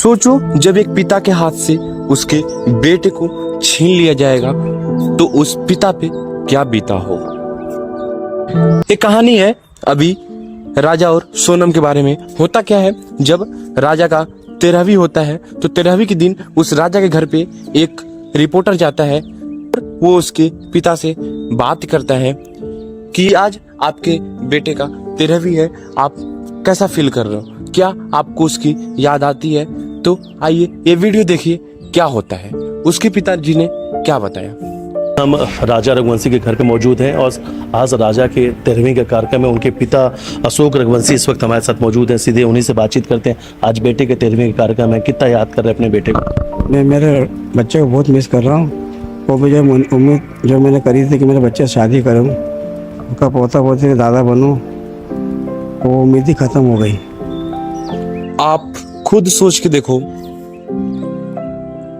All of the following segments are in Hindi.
सोचो जब एक पिता के हाथ से उसके बेटे को छीन लिया जाएगा तो उस पिता पे क्या बीता होगा। एक कहानी है अभी राजा और सोनम के बारे में। होता क्या है, जब राजा का 13वीं होता है तो 13वीं के दिन उस राजा के घर पे एक रिपोर्टर जाता है और वो उसके पिता से बात करता है कि आज आपके बेटे का 13वीं है, आप कैसा फील कर रहे हो, क्या आपको उसकी याद आती है। तो आइए ये वीडियो देखिए क्या होता है, उसके पिताजी ने क्या बताया। हम राजा रघुवंशी के घर पे मौजूद हैं और आज राजा के 13वीं का कार्यक्रम है। उनके पिता अशोक रघुवंशी इस वक्त हमारे साथ मौजूद हैं, सीधे उन्हीं से बातचीत करते हैं। आज बेटे के 13वीं का कार्यक्रम है, कितना याद कर रहे हैं अपने बेटे को? मैं मेरे बच्चे को बहुत मिस कर रहा हूँ। वो मुझे उम्मीद जो मैंने करी थी कि मेरे बच्चे शादी करूँ, उनका पोता पोती के दादा बनूँ, वो उम्मीद ही खत्म हो गई। आप खुद सोच के देखो,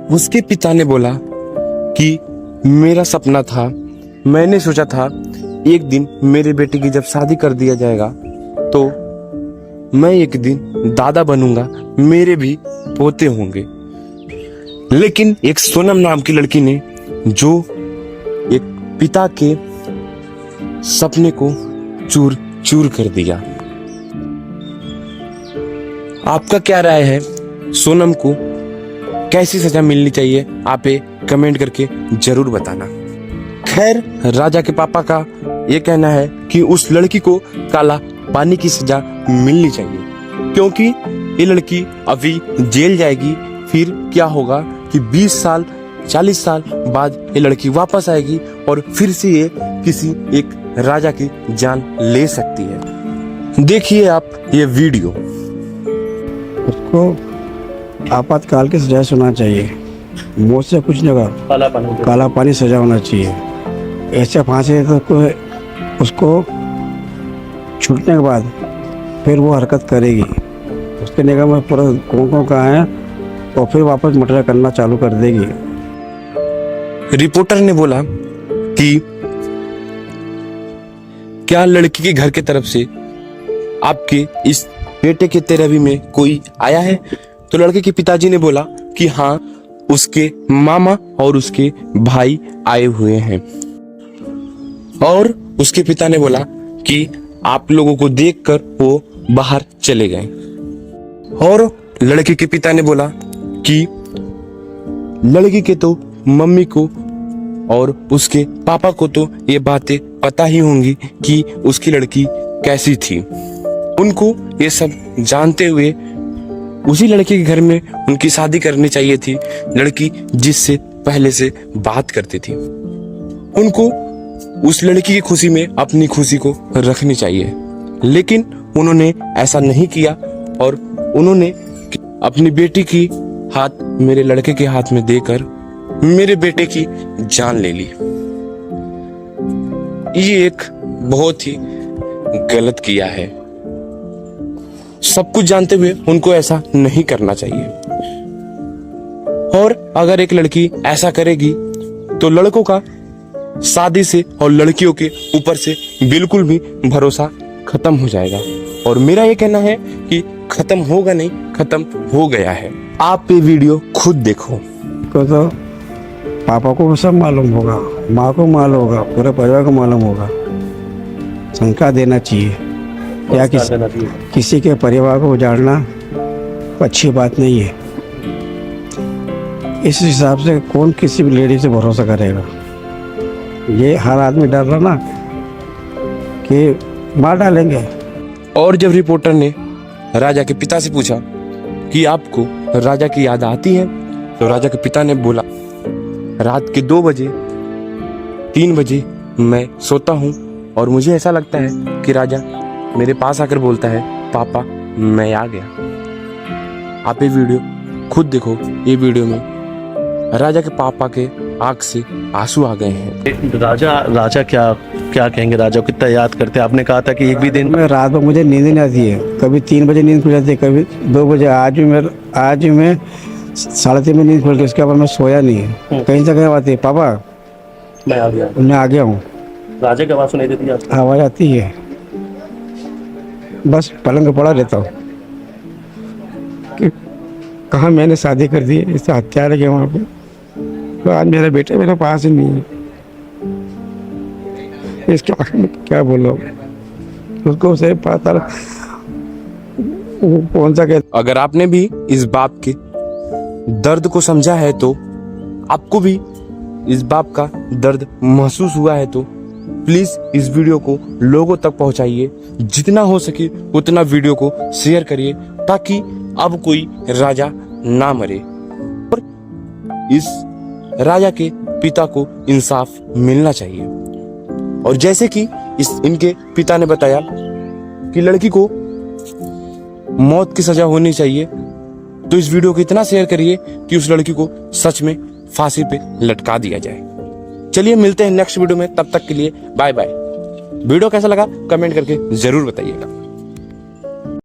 उसके पिता ने बोला कि मेरा सपना था, मैंने सोचा था एक दिन मेरे बेटे की जब शादी कर दिया जाएगा तो मैं एक दिन दादा बनूंगा, मेरे भी पोते होंगे। लेकिन एक सोनम नाम की लड़की ने जो एक पिता के सपने को चूर चूर कर दिया। आपका क्या राय है, सोनम को कैसी सजा मिलनी चाहिए, आप ये कमेंट करके जरूर बताना। खैर, राजा के पापा का ये कहना है कि उस लड़की को काला पानी की सजा मिलनी चाहिए, क्योंकि ये लड़की अभी जेल जाएगी। फिर क्या होगा कि 20 साल 40 साल बाद ये लड़की वापस आएगी और फिर से ये किसी एक राजा की जान ले सकती है। देखिए आप ये वीडियो। उसको आपातकाल की सजा सुना चाहिए, मौत से कुछ नहीं होगा, काला पानी सजा होना चाहिए। ऐसे फांसी तो उसको छूटने के बाद फिर वो हरकत करेगी, उसके निगाह में पूरा कौन कहाँ है और फिर वापस मर्डर करना चालू कर देगी। रिपोर्टर ने बोला कि क्या लड़की के घर की तरफ से आपके इस बेटे के 13वीं में कोई आया है? तो लड़के के पिताजी ने बोला कि हाँ, उसके मामा और उसके भाई आए हुए हैं। और उसके पिता ने बोला कि आप लोगों को देखकर वो बाहर चले गए। और लड़के के पिता ने बोला कि लड़की के तो मम्मी को और उसके पापा को तो ये बातें पता ही होंगी कि उसकी लड़की कैसी थी। उनको ये सब जानते हुए उसी लड़के के घर में उनकी शादी करनी चाहिए थी, लड़की जिससे पहले से बात करती थी। उनको उस लड़की की खुशी में अपनी खुशी को रखनी चाहिए, लेकिन उन्होंने ऐसा नहीं किया और उन्होंने अपनी बेटी की हाथ मेरे लड़के के हाथ में देकर मेरे बेटे की जान ले ली। ये एक बहुत ही गलत किया है। सब कुछ जानते हुए उनको ऐसा नहीं करना चाहिए। और अगर एक लड़की ऐसा करेगी तो लड़कों का शादी से और लड़कियों के ऊपर से बिल्कुल भी भरोसा खत्म हो जाएगा। और मेरा ये कहना है कि खत्म होगा नहीं, खत्म हो गया है। आप ये वीडियो खुद देखो। तो पापा को सब मालूम होगा, माँ को मालूम होगा, पूरे परिवार को मालूम होगा। शंका देना चाहिए या किसी के परिवार को उजाड़ना अच्छी बात नहीं है। इस हिसाब से कौन किसी भी लेडी से भरोसा करेगा। ये हर आदमी डर रहा ना कि मार डालेंगे। और जब रिपोर्टर ने राजा के पिता से पूछा कि आपको राजा की याद आती है, तो राजा के पिता ने बोला रात के 2 बजे 3 बजे मैं सोता हूँ और मुझे ऐसा लगता है कि राजा मेरे पास आकर बोलता है पापा मैं आ गया। आप ये वीडियो खुद देखो। ये वीडियो में राजा के पापा के आंख से आंसू आ गए हैं। राजा क्या कहेंगे, राजा को कितना याद करते हैं? आपने कहा था कि एक भी दिन में रात में मुझे नींद नहीं आती है, कभी 3 बजे नींद खुल जाती है, कभी 2 बजे। आज भी मैं 3:30 में नींद खुल गई, उसके बाद मैं सोया नहीं है। कहीं से कहीं आती है पापा मैं आ गया हूँ। राजा की आवाज़ सुनाई देती है? आवाज़ आती है, बस पलंग पे पड़ा रहता हूँ कि कहाँ मैंने शादी कर दी, इससे हत्यारा है वहाँ पे। तो आज मेरा बेटा मेरे पास ही नहीं है, इसके आखिर में क्या बोलो, उसको उसे पता वो कौन सा कहता। अगर आपने भी इस बाप के दर्द को समझा है तो आपको भी इस बाप का दर्द महसूस हुआ है तो प्लीज इस वीडियो को लोगों तक पहुंचाइए, जितना हो सके उतना वीडियो को शेयर करिए ताकि अब कोई राजा ना मरे और इस राजा के पिता को इंसाफ मिलना चाहिए। और जैसे कि इनके पिता ने बताया कि लड़की को मौत की सजा होनी चाहिए, तो इस वीडियो को इतना शेयर करिए कि उस लड़की को सच में फांसी पे लटका दिया जाए। चलिए मिलते हैं नेक्स्ट वीडियो में, तब तक के लिए बाय बाय। वीडियो कैसा लगा कमेंट करके जरूर बताइएगा।